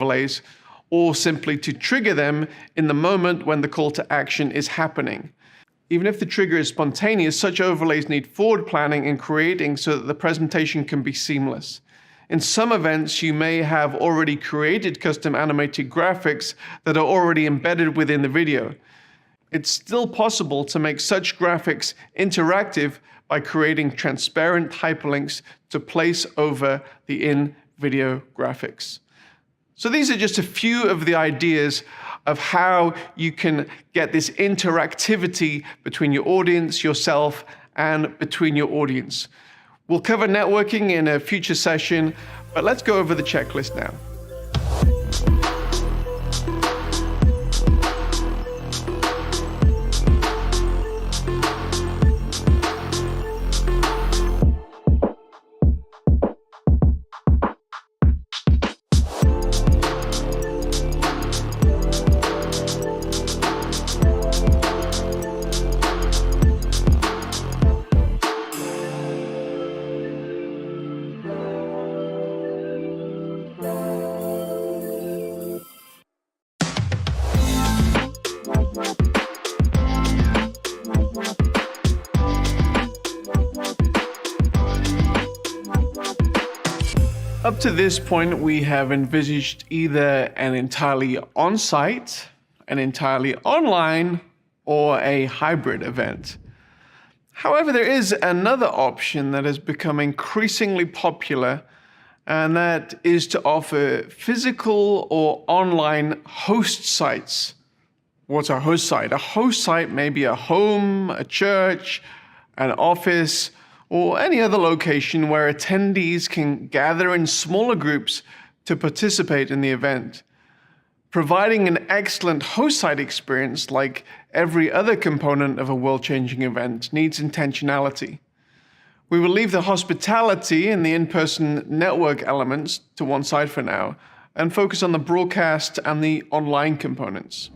overlays, or simply to trigger them in the moment when the call to action is happening. Even if the trigger is spontaneous, such overlays need forward planning and creating so that the presentation can be seamless. In some events, you may have already created custom animated graphics that are already embedded within the video. It's still possible to make such graphics interactive by creating transparent hyperlinks to place over the in-video graphics. So these are just a few of the ideas of how you can get this interactivity between your audience, yourself, and between your audience. We'll cover networking in a future session, but let's go over the checklist now. Up to this point, we have envisaged either an entirely on-site, an entirely online, or a hybrid event. However, there is another option that has become increasingly popular, and that is to offer physical or online host sites. What's a host site? A host site may be a home, a church, an office, or any other location where attendees can gather in smaller groups to participate in the event. Providing an excellent host site experience, like every other component of a world-changing event, needs intentionality. We will leave the hospitality and the in-person network elements to one side for now, and focus on the broadcast and the online components.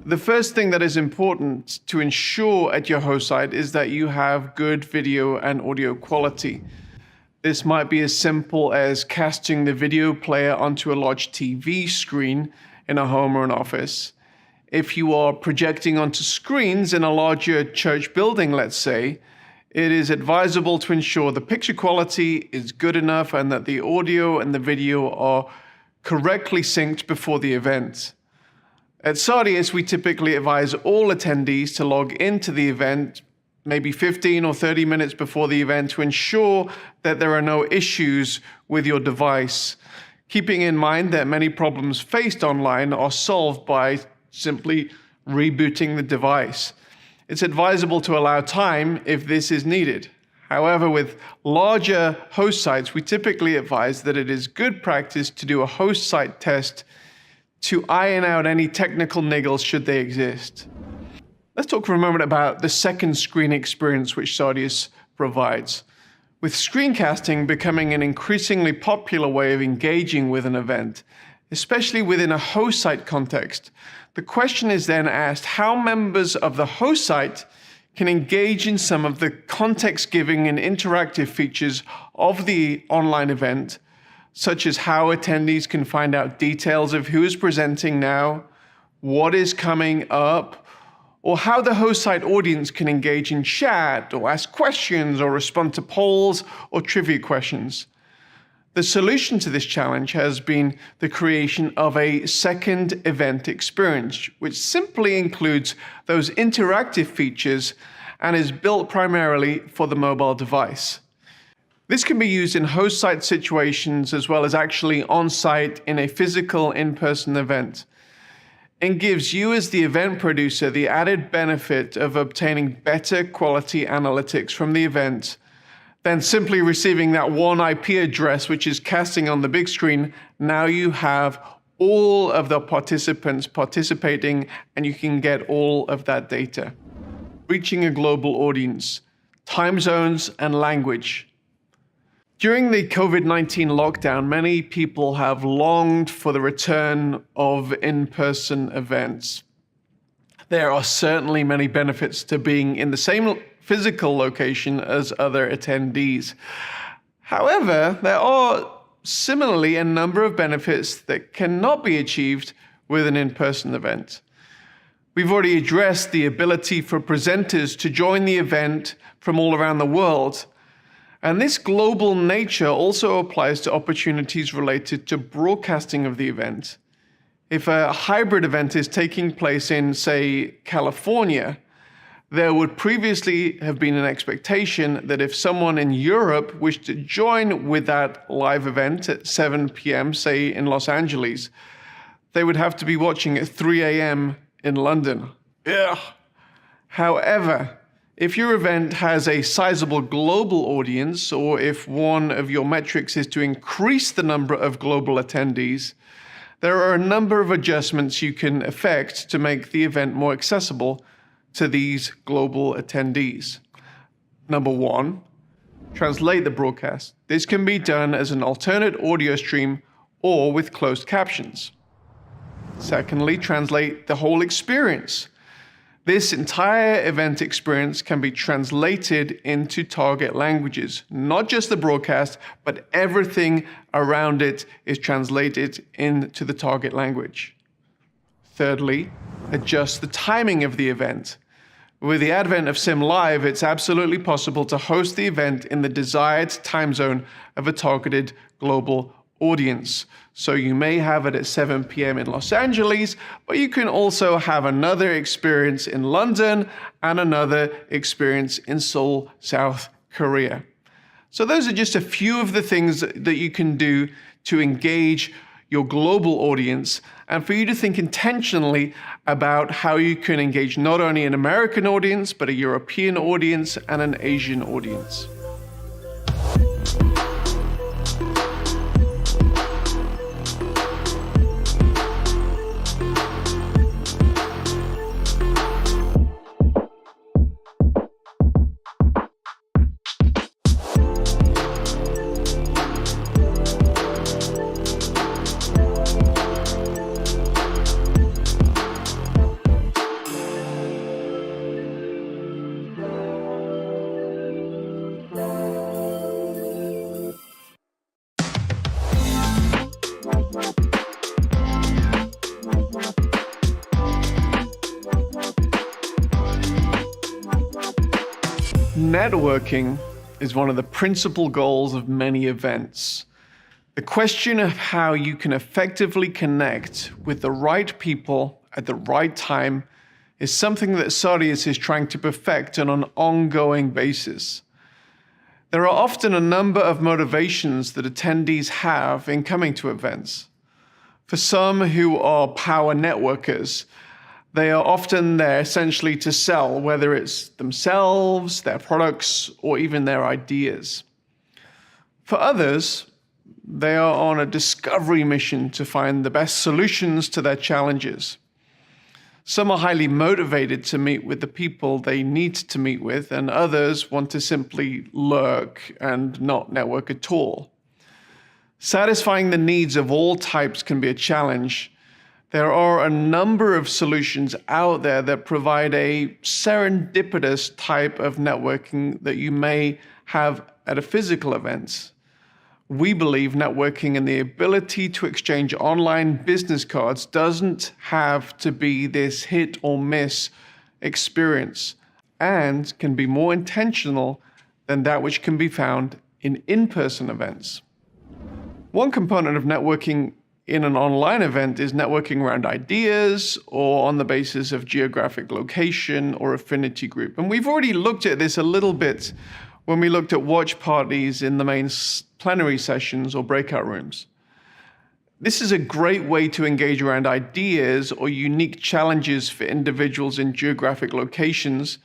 The first thing that is important to ensure at your host site is that you have good video and audio quality. This might be as simple as casting the video player onto a large TV screen in a home or an office. If you are projecting onto screens in a larger church building, let's say, it is advisable to ensure the picture quality is good enough and that the audio and the video are correctly synced before the event. At Sardius, we typically advise all attendees to log into the event maybe 15 or 30 minutes before the event to ensure that there are no issues with your device, keeping in mind that many problems faced online are solved by simply rebooting the device. It's advisable to allow time if this is needed. However, with larger host sites, we typically advise that it is good practice to do a host site test to iron out any technical niggles should they exist. Let's talk for a moment about the second screen experience which Sardius provides. With screencasting becoming an increasingly popular way of engaging with an event, especially within a host site context, the question is then asked how members of the host site can engage in some of the context-giving and interactive features of the online event, such as how attendees can find out details of who is presenting now, what is coming up, or how the host site audience can engage in chat or ask questions or respond to polls or trivia questions. The solution to this challenge has been the creation of a second event experience, which simply includes those interactive features and is built primarily for the mobile device. This can be used in host site situations as well as actually on-site in a physical in-person event, and gives you as the event producer the added benefit of obtaining better quality analytics from the event than simply receiving that one IP address which is casting on the big screen. Now you have all of the participants participating and you can get all of that data. Reaching a global audience, time zones and language. During the COVID-19 lockdown, many people have longed for the return of in-person events. There are certainly many benefits to being in the same physical location as other attendees. However, there are similarly a number of benefits that cannot be achieved with an in-person event. We've already addressed the ability for presenters to join the event from all around the world. And this global nature also applies to opportunities related to broadcasting of the event. If a hybrid event is taking place in, say, California, there would previously have been an expectation that if someone in Europe wished to join with that live event at 7 p.m., say in Los Angeles, they would have to be watching at 3 a.m. in London. Ugh. However, if your event has a sizable global audience, or if one of your metrics is to increase the number of global attendees, there are a number of adjustments you can effect to make the event more accessible to these global attendees. Number one, translate the broadcast. This can be done as an alternate audio stream or with closed captions. Secondly, translate the whole experience. This entire event experience can be translated into target languages. Not just the broadcast, but everything around it is translated into the target language. Thirdly, adjust the timing of the event. With the advent of Sim Live, it's absolutely possible to host the event in the desired time zone of a targeted global audience. So you may have it at 7 p.m. in Los Angeles, but you can also have another experience in London and another experience in Seoul, South Korea. So those are just a few of the things that you can do to engage your global audience and for you to think intentionally about how you can engage not only an American audience, but a European audience and an Asian audience. Networking is one of the principal goals of many events. The question of how you can effectively connect with the right people at the right time is something that Sarius is trying to perfect on an ongoing basis. There are often a number of motivations that attendees have in coming to events. For some who are power networkers, they are often there essentially to sell, whether it's themselves, their products, or even their ideas. For others, they are on a discovery mission to find the best solutions to their challenges. Some are highly motivated to meet with the people they need to meet with, and others want to simply lurk and not network at all. Satisfying the needs of all types can be a challenge. There are a number of solutions out there that provide a serendipitous type of networking that you may have at a physical event. We believe networking and the ability to exchange online business cards doesn't have to be this hit or miss experience and can be more intentional than that which can be found in in-person events. One component of networking in an online event is networking around ideas or on the basis of geographic location or affinity group. And we've already looked at this a little bit when we looked at watch parties in the main plenary sessions or breakout rooms. This is a great way to engage around ideas or unique challenges for individuals in geographic locations.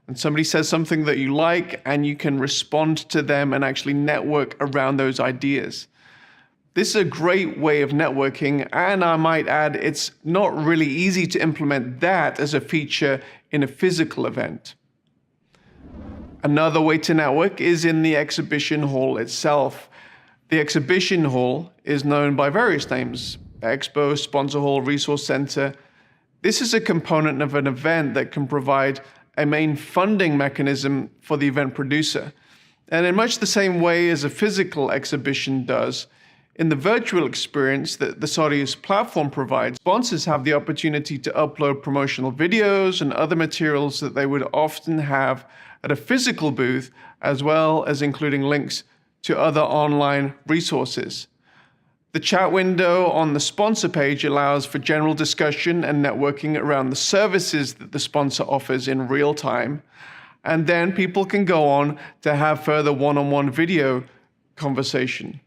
And somebody says something that you like and you can respond to them and actually network around those ideas. This is a great way of networking, and I might add, it's not really easy to implement that as a feature in a physical event. Another way to network is in the exhibition hall itself. The exhibition hall is known by various names: Expo, Sponsor Hall, Resource Center. This is a component of an event that can provide a main funding mechanism for the event producer. And in much the same way as a physical exhibition does, In the virtual experience that the Saudius platform provides, sponsors have the opportunity to upload promotional videos and other materials that they would often have at a physical booth, as well as including links to other online resources. The chat window on the sponsor page allows for general discussion and networking around the services that the sponsor offers in real time. And then people can go on to have further one-on-one video conversation.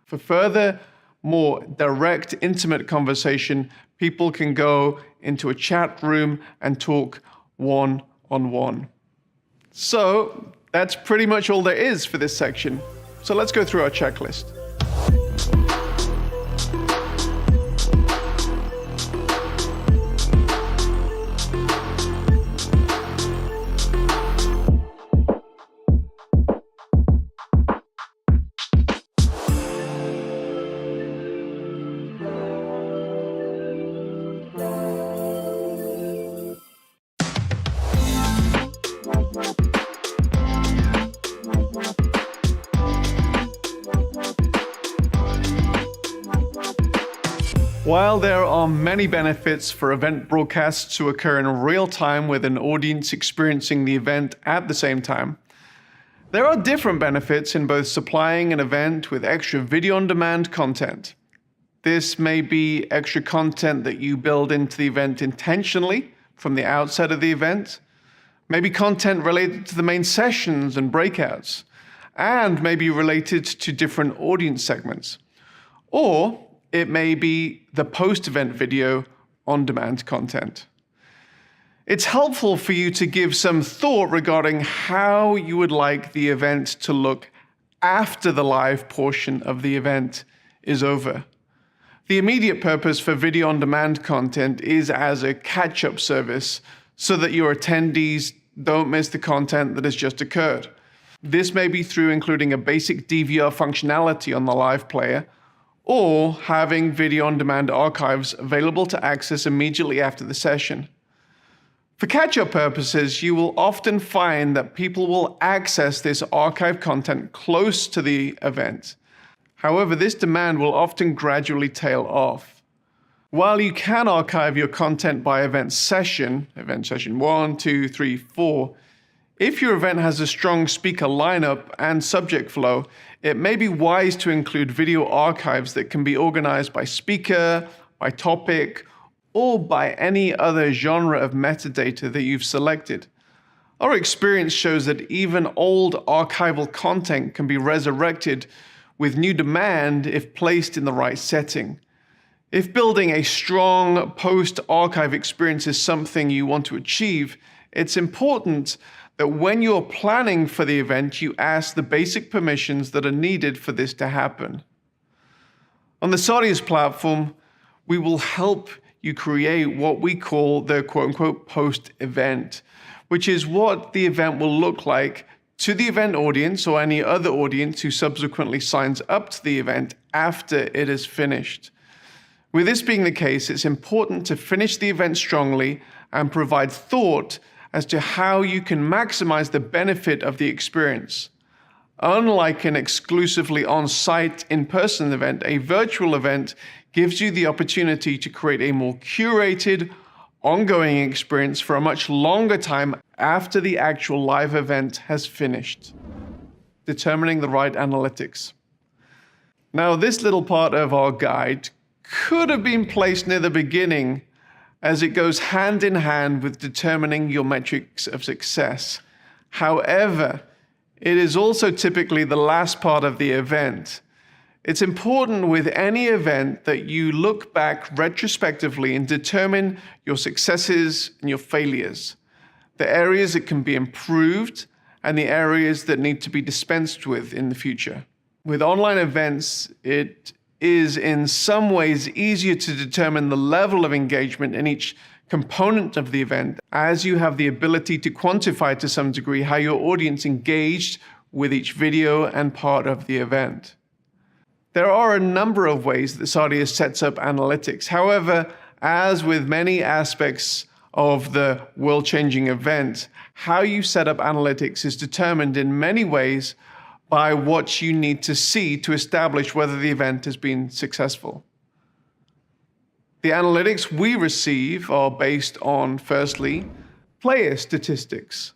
For further, more direct, intimate conversation, people can go into a chat room and talk one-on-one. So that's pretty much all there is for this section. So let's go through our checklist. While there are many benefits for event broadcasts to occur in real time with an audience experiencing the event at the same time, there are different benefits in both supplying an event with extra video-on-demand content. This may be extra content that you build into the event intentionally from the outset of the event, maybe content related to the main sessions and breakouts, and maybe related to different audience segments. Or it may be the post-event video on-demand content. It's helpful for you to give some thought regarding how you would like the event to look after the live portion of the event is over. The immediate purpose for video on-demand content is as a catch-up service so that your attendees don't miss the content that has just occurred. This may be through including a basic DVR functionality on the live player, or having video-on-demand archives available to access immediately after the session. For catch-up purposes, you will often find that people will access this archive content close to the event. However, this demand will often gradually tail off. While you can archive your content by event session 1, 2, 3, 4, if your event has a strong speaker lineup and subject flow, it may be wise to include video archives that can be organized by speaker, by topic, or by any other genre of metadata that you've selected. Our experience shows that even old archival content can be resurrected with new demand if placed in the right setting. If building a strong post-archive experience is something you want to achieve, it's important that when you're planning for the event, you ask the basic permissions that are needed for this to happen. On the Saudius platform, we will help you create what we call the quote-unquote post-event, which is what the event will look like to the event audience or any other audience who subsequently signs up to the event after it is finished. With this being the case, it's important to finish the event strongly and provide thought as to how you can maximize the benefit of the experience. Unlike an exclusively on-site, in-person event, a virtual event gives you the opportunity to create a more curated, ongoing experience for a much longer time after the actual live event has finished. Determining the right analytics. Now, this little part of our guide could have been placed near the beginning, as it goes hand in hand with determining your metrics of success. However, it is also typically the last part of the event. It's important with any event that you look back retrospectively and determine your successes and your failures, the areas that can be improved, and the areas that need to be dispensed with in the future. With online events, it is in some ways easier to determine the level of engagement in each component of the event, as you have the ability to quantify to some degree how your audience engaged with each video and part of the event. There are a number of ways that Saudius sets up analytics. However, as with many aspects of the world-changing event, how you set up analytics is determined in many ways by what you need to see to establish whether the event has been successful. The analytics we receive are based on, firstly, player statistics.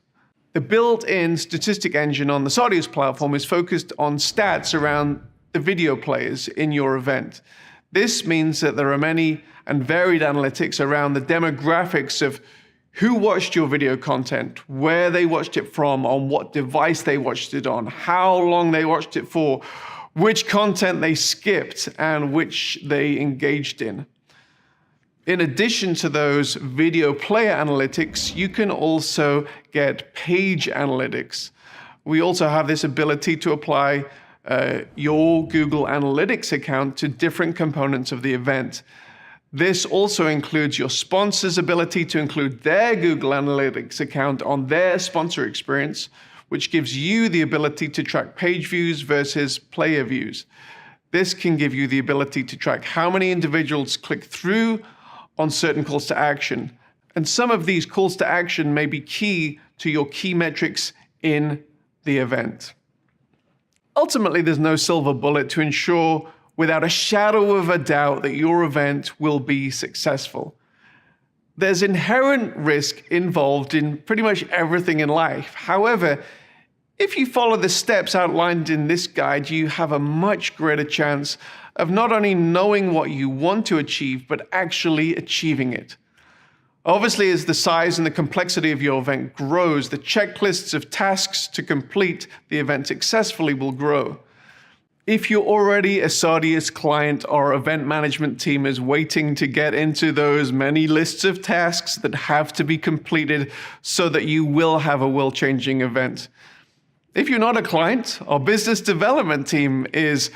The built-in statistic engine on the Sardius platform is focused on stats around the video players in your event. This means that there are many and varied analytics around the demographics of who watched your video content, where they watched it from, on what device they watched it on, how long they watched it for, which content they skipped, and which they engaged in. In addition to those video player analytics, you can also get page analytics. We also have this ability to apply your Google Analytics account to different components of the event. This also includes your sponsor's ability to include their Google Analytics account on their sponsor experience, which gives you the ability to track page views versus player views. This can give you the ability to track how many individuals click through on certain calls to action. And some of these calls to action may be key to your key metrics in the event. Ultimately, there's no silver bullet to ensure without a shadow of a doubt that your event will be successful. There's inherent risk involved in pretty much everything in life. However, if you follow the steps outlined in this guide, you have a much greater chance of not only knowing what you want to achieve, but actually achieving it. Obviously, as the size and the complexity of your event grows, the checklists of tasks to complete the event successfully will grow. If you're already a Sardius client, our event management team is waiting to get into those many lists of tasks that have to be completed so that you will have a world-changing event. If you're not a client, our business development team is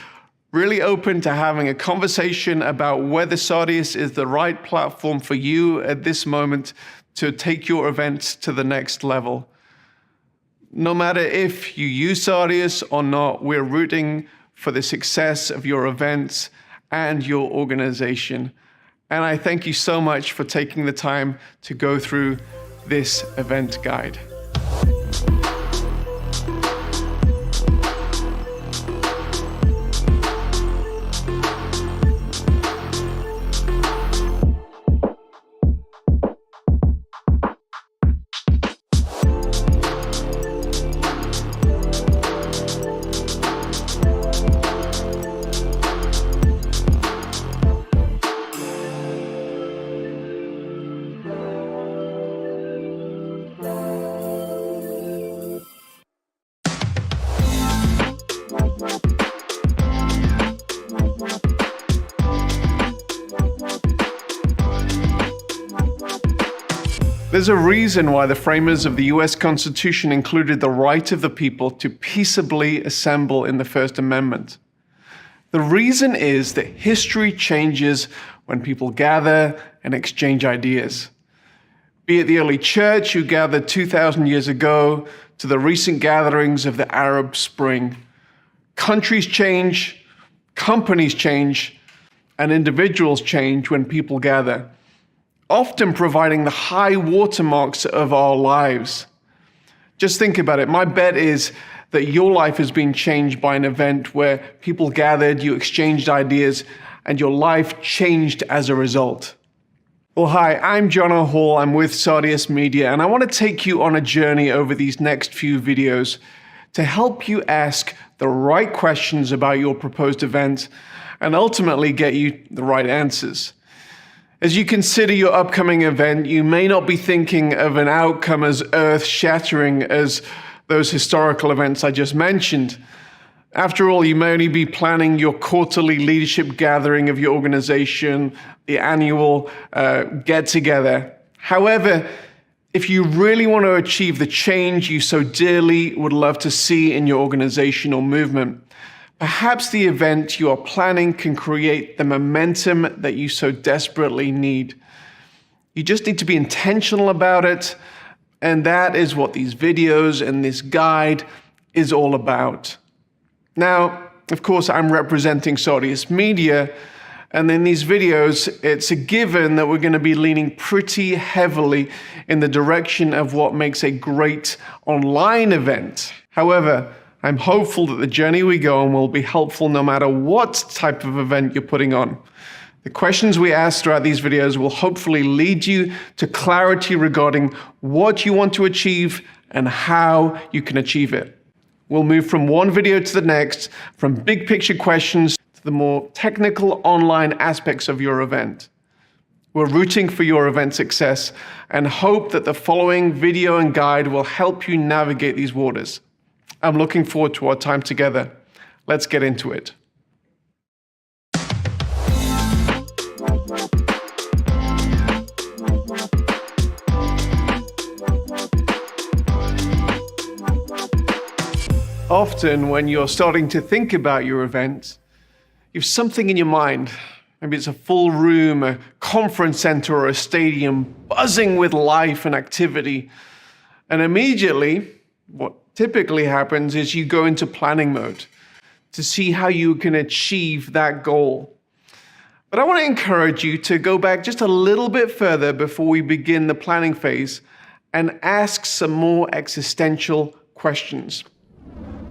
really open to having a conversation about whether Sardius is the right platform for you at this moment to take your event to the next level. No matter if you use Sardius or not, we're rooting for the success of your events and your organization. And I thank you so much for taking the time to go through this event guide. There's a reason why the framers of the US Constitution included the right of the people to peaceably assemble in the First Amendment. The reason is that history changes when people gather and exchange ideas. Be it the early church who gathered 2,000 years ago to the recent gatherings of the Arab Spring. Countries change, companies change, and individuals change when people gather, often providing the high watermarks of our lives. Just think about it. My bet is that your life has been changed by an event where people gathered, you exchanged ideas, and your life changed as a result. Well, hi, I'm John O'Hall. I'm with Sardius Media, and I want to take you on a journey over these next few videos to help you ask the right questions about your proposed event and ultimately get you the right answers. As you consider your upcoming event, you may not be thinking of an outcome as earth-shattering as those historical events I just mentioned. After all, you may only be planning your quarterly leadership gathering of your organization, the annual get-together. However, if you really want to achieve the change you so dearly would love to see in your organization or movement, perhaps the event you are planning can create the momentum that you so desperately need. You just need to be intentional about it, and that is what these videos and this guide is all about. Now, of course, I'm representing Sardius Media, and in these videos, it's a given that we're going to be leaning pretty heavily in the direction of what makes a great online event. However, I'm hopeful that the journey we go on will be helpful no matter what type of event you're putting on. The questions we ask throughout these videos will hopefully lead you to clarity regarding what you want to achieve and how you can achieve it. We'll move from one video to the next, from big picture questions to the more technical online aspects of your event. We're rooting for your event success and hope that the following video and guide will help you navigate these waters. I'm looking forward to our time together. Let's get into it. Often when you're starting to think about your event, you have something in your mind. Maybe it's a full room, a conference center, or a stadium buzzing with life and activity. And immediately, what typically happens is you go into planning mode to see how you can achieve that goal. But I want to encourage you to go back just a little bit further before we begin the planning phase and ask some more existential questions.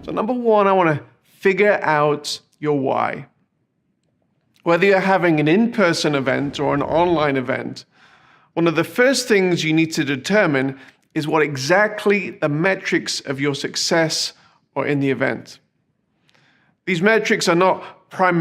So number one, I want to figure out your why. Whether you're having an in-person event or an online event, one of the first things you need to determine is what exactly the metrics of your success are in the event. These metrics are not primarily